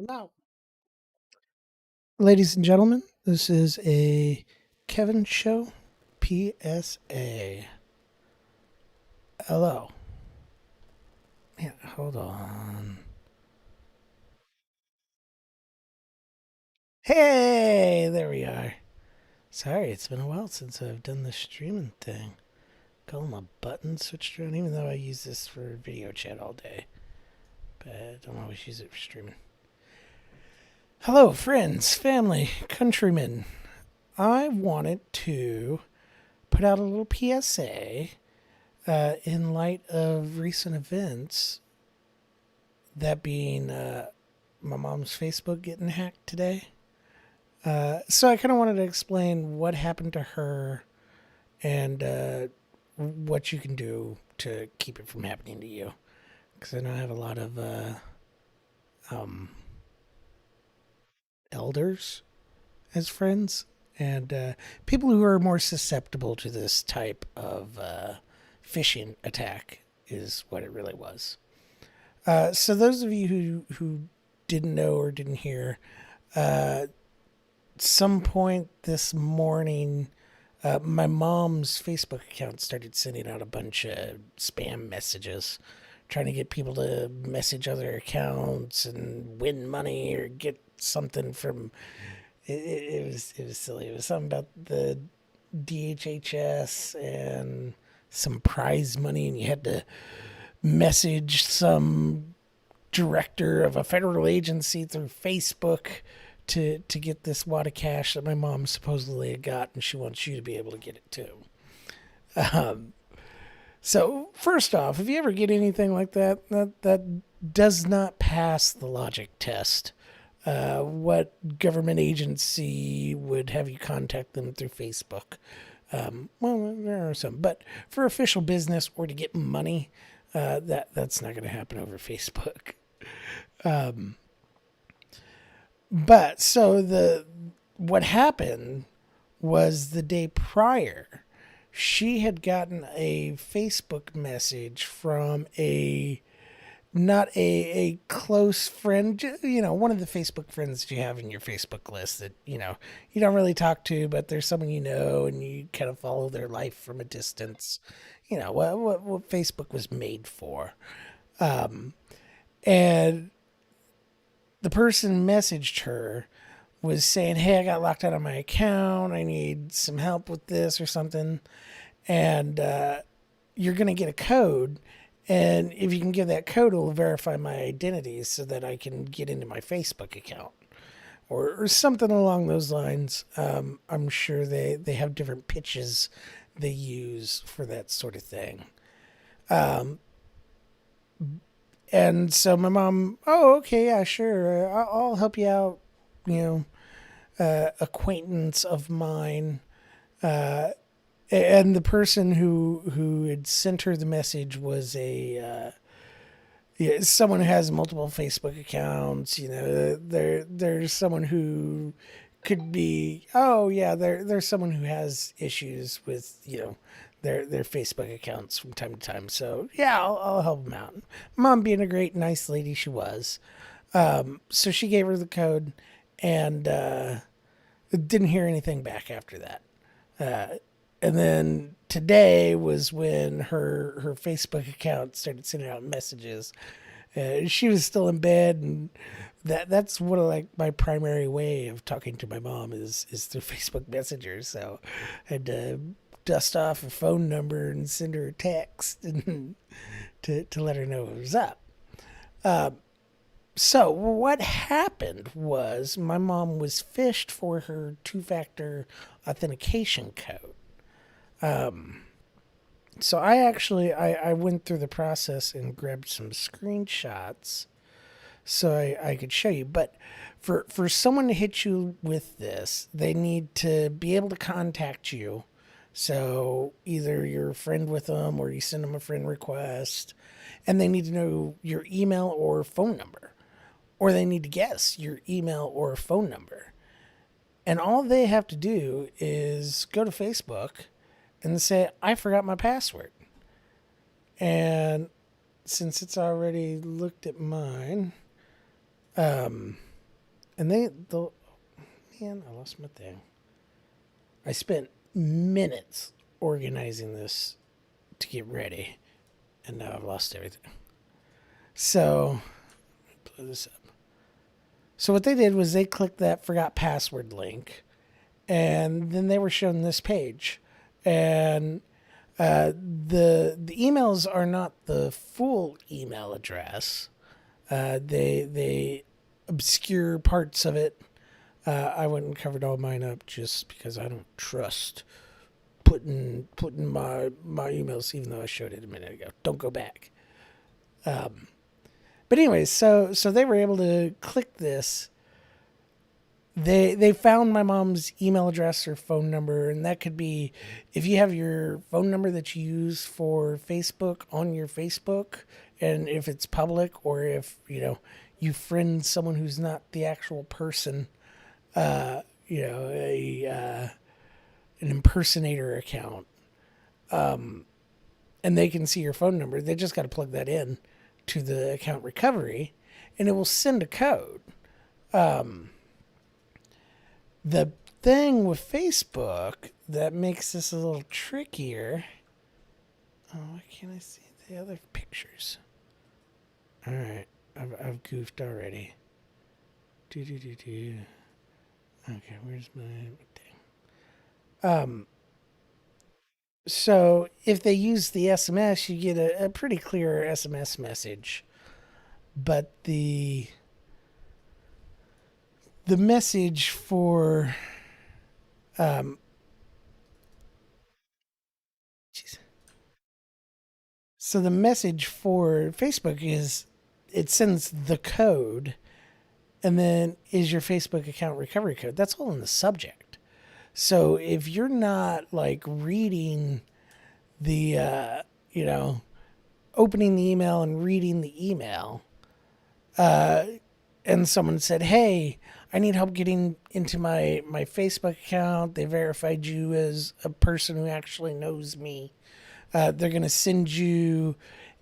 Now, ladies and gentlemen, this is a Kevin Show PSA. Hello. Yeah, hold on. Hey, there we are. Sorry, it's been a while since I've done the streaming thing. Got all my buttons switched around, even though I use this for video chat all day. But I don't always use it for streaming. Hello, friends, family, countrymen. I wanted to put out a little PSA in light of recent events, that being my mom's Facebook getting hacked today. So I kind of wanted to explain what happened to her and what you can do to keep it from happening to you. Because I know I have a lot of um, elders as friends and people who are more susceptible to this type of phishing attack, is what it really was. So those of you who didn't know or didn't hear, some point this morning, my mom's Facebook account started sending out a bunch of spam messages, trying to get people to message other accounts and win money or get something from. It was silly. It was something about the DHHS and some prize money, and you had to message some director of a federal agency through Facebook to get this wad of cash that my mom supposedly had got, and she wants you to be able to get it too. Um, so first off, if you ever get anything like that, that does not pass the logic test. What government agency would have you contact them through Facebook? Well, there are some, but for official business or to get money, that's not going to happen over Facebook. Um, but so the what happened was the day prior, she had gotten a Facebook message from a not a close friend, one of the Facebook friends that you have in your Facebook list that, you don't really talk to, but there's someone you know and you kind of follow their life from a distance. What Facebook was made for. And the person messaged her was saying, "Hey, I got locked out of my account. I need some help with this or something." And you're going to get a code. And if you can give that code, it'll verify my identity so that I can get into my Facebook account, or something along those lines. I'm sure they have different pitches they use for that sort of thing. Um, and so my mom, "Oh, okay, yeah, sure. I'll help you out. You acquaintance of mine." Uh, and the person who had sent her the message was a yeah, someone who has multiple Facebook accounts. There's someone who could be, oh yeah, there's someone who has issues with their Facebook accounts from time to time. So yeah, I'll help them out. Mom, being a great nice lady she was, so she gave her the code, and didn't hear anything back after that. And then today was when her Facebook account started sending out messages. She was still in bed, and that's one of like my primary way of talking to my mom is through Facebook Messenger. So I had to dust off her phone number and send her a text and to let her know what was up. Uh, so what happened was my mom was phished for her two-factor authentication code. Um, so I went through the process and grabbed some screenshots so I could show you. But for someone to hit you with this, they need to be able to contact you. So either you're a friend with them or you send them a friend request, and they need to know your email or phone number, or they need to guess your email or phone number. And all they have to do is go to Facebook and say, "I forgot my password." And since it's already looked at mine, And man, I lost my thing. I spent minutes organizing this to get ready, and now I've lost everything. So, blow this up. So what they did was they clicked that forgot password link, and then they were shown this page, and the emails are not the full email address. They obscure parts of it. I went and covered all mine up just because I don't trust putting my emails, even though I showed it a minute ago. Don't go back. But anyways, so they were able to click this. They found my mom's email address or phone number, and that could be if you have your phone number that you use for Facebook on your Facebook, and if it's public, or if you friend someone who's not the actual person, an impersonator account, and they can see your phone number. They just got to plug that in to the account recovery, and it will send a code. The thing with Facebook that makes this a little trickier. Oh, why can't I see the other pictures? All right, I've goofed already. Okay, where's my thing? So if they use the SMS, you get a pretty clear SMS message, but the message for geez. So the message for Facebook is it sends the code, and then is your Facebook account recovery code. That's all in the subject. So if you're not like reading the opening the email and reading the email, and someone said, "Hey, I need help getting into my Facebook account. They verified you as a person who actually knows me. They're going to send you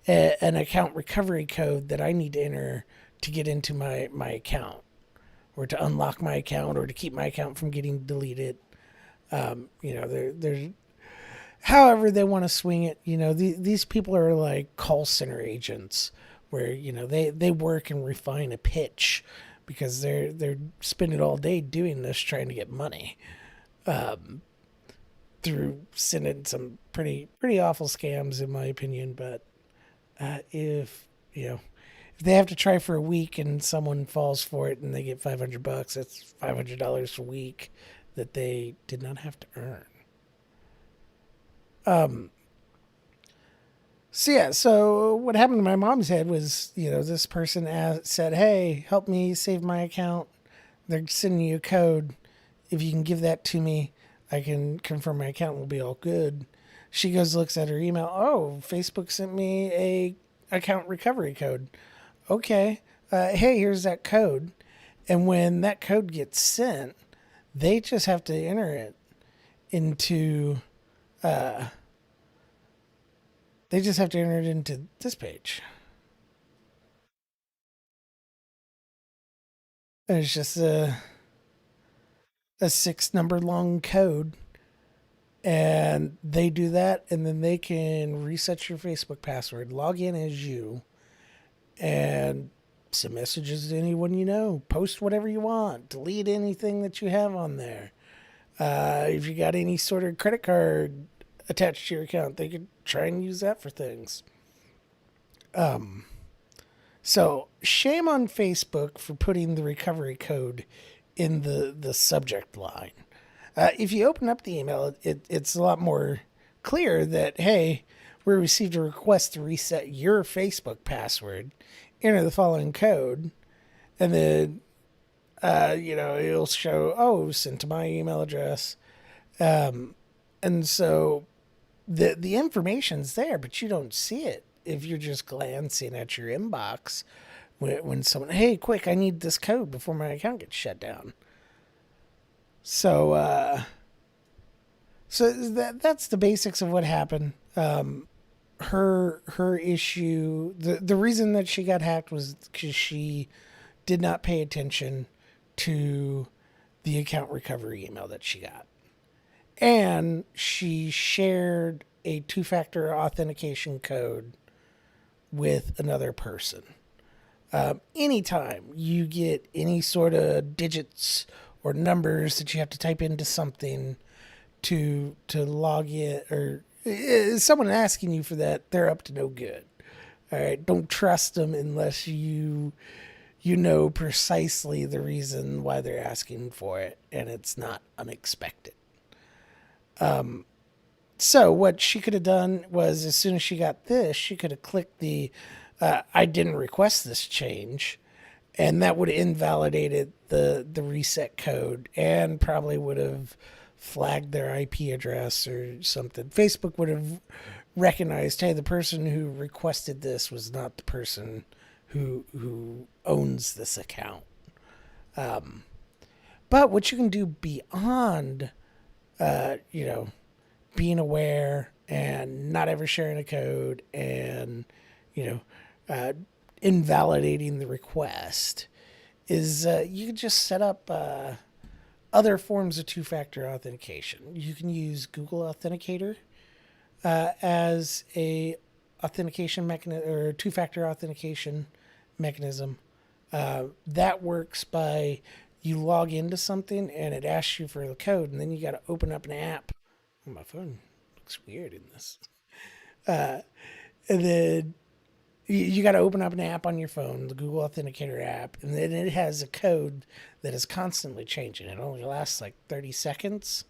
an account recovery code that I need to enter to get into my account, or to unlock my account, or to keep my account from getting deleted." They're however they want to swing it. These people are like call center agents where they work and refine a pitch because they're spending all day doing this, trying to get money, through sending some pretty awful scams in my opinion. But if they have to try for a week and someone falls for it and they get $500, that's $500 a week that they did not have to earn. So what happened to my mom's head was, this person said, "Hey, help me save my account. They're sending you a code. If you can give that to me, I can confirm my account will be all good." She goes, looks at her email. "Oh, Facebook sent me a account recovery code. Okay. Hey, here's that code." And when that code gets sent, they just have to enter it into this page. And it's just a 6 number long code, and they do that, and then they can reset your Facebook password, log in as you, and send messages to anyone post whatever you want, delete anything that you have on there. If you got any sort of credit card attached to your account, they could try and use that for things. So shame on Facebook for putting the recovery code in the subject line. If you open up the email, it's a lot more clear that, hey, we received a request to reset your Facebook password. Enter the following code, and then it'll show, oh, sent to my email address. And so the information's there, but you don't see it if you're just glancing at your inbox when someone, "Hey, quick, I need this code before my account gets shut down." So that's the basics of what happened. Her issue, the reason that she got hacked was because she did not pay attention to the account recovery email that she got. And she shared a two factor authentication code with another person. Anytime you get any sort of digits or numbers that you have to type into something to log in, or someone asking you for that, they're up to no good. All right, don't trust them unless you know precisely the reason why they're asking for it and it's not unexpected. So what she could have done was, as soon as she got this, she could have clicked the I didn't request this change, and that would have invalidated the reset code and probably would have flagged their IP address or something. Facebook would have recognized, hey, the person who requested this was not the person who owns this account. But what you can do beyond, you know, being aware and not ever sharing a code and, you know, invalidating the request is you can just set up other forms of two-factor authentication. You can use Google Authenticator as a authentication mechanism or two-factor authentication mechanism. That works by you log into something and it asks you for the code, and then you got to open up an app. Oh, my phone looks weird in this. And then you got to open up an app on your phone, the Google Authenticator app, and then it has a code that is constantly changing. It only lasts like 30 seconds,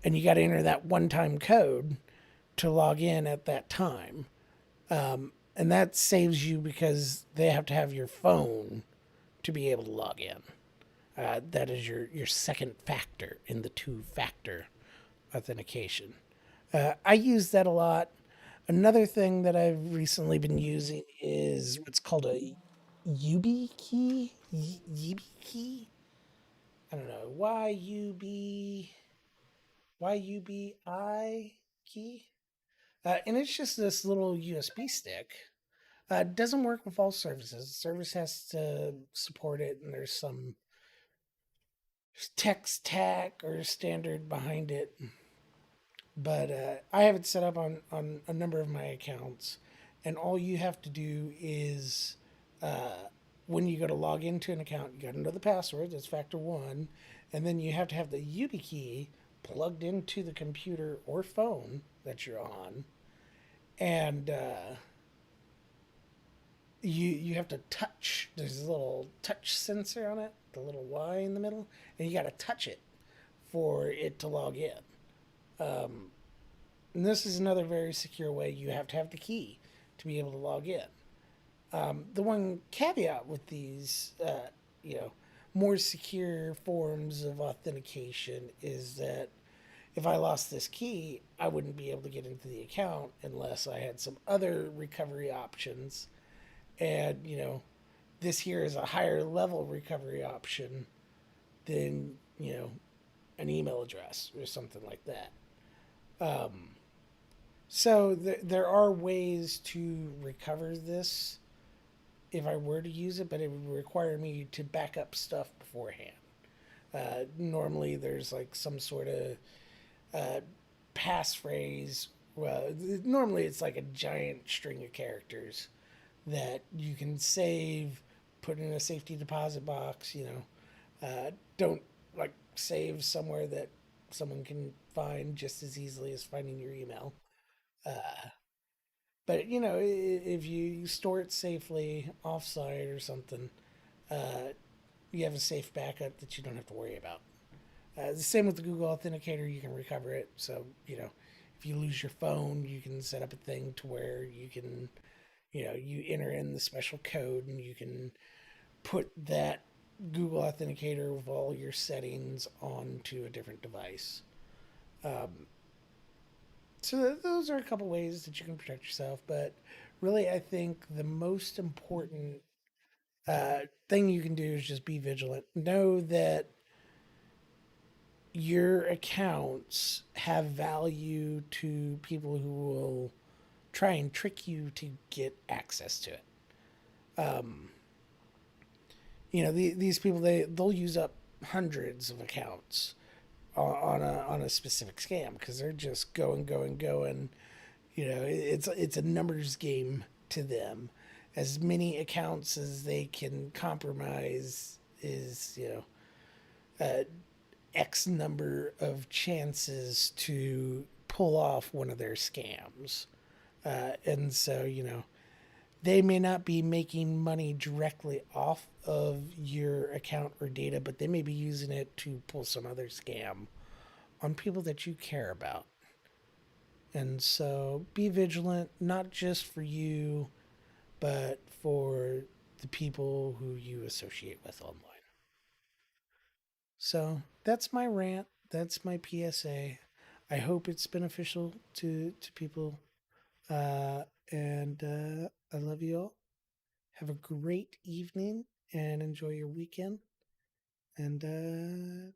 and you got to enter that one-time code to log in at that time. And that saves you because they have to have your phone to be able to log in. That is your second factor in the two-factor authentication. I use that a lot. Another thing that I've recently been using is what's called a UB key. UB key? I don't know. YUBI key? And it's just this little USB stick. It doesn't work with all services. The service has to support it, and there's some text tag or standard behind it. But I have it set up on a number of my accounts, and all you have to do is when you go to log into an account, you got to know the password. That's factor one, and then you have to have the YubiKey plugged into the computer or phone that you're on, and you have to touch. There's a little touch sensor on it, the little Y in the middle, and you got to touch it for it to log in. And this is another very secure way. You have to have the key to be able to log in. The one caveat with these, you know, more secure forms of authentication is that if I lost this key, I wouldn't be able to get into the account unless I had some other recovery options. And, you know, this here is a higher level recovery option than, you know, an email address or something like that. So there are ways to recover this if I were to use it, but it would require me to back up stuff beforehand. Normally, there's like some sort of passphrase. Well, normally it's like a giant string of characters that you can save, put in a safety deposit box. You know, don't like save somewhere that someone can find just as easily as finding your email. But you know, if you store it safely offsite or something, uh, you have a safe backup that you don't have to worry about. The same with the Google Authenticator, you can recover it. So you know, if you lose your phone, you can set up a thing to where you can, you know, you enter in the special code and you can put that Google Authenticator with all your settings onto a different device. So those are a couple ways that you can protect yourself. But really, I think the most important thing you can do is just be vigilant. Know that your accounts have value to people who will try and trick you to get access to it. These people, they'll use up hundreds of accounts on a specific scam because they're just going. It's a numbers game to them. As many accounts as they can compromise is X number of chances to pull off one of their scams. And so, they may not be making money directly off of your account or data, but they may be using it to pull some other scam on people that you care about. And so be vigilant, not just for you, but for the people who you associate with online. So that's my rant. That's my PSA. I hope it's beneficial to people. And I love you all. Have a great evening and enjoy your weekend. And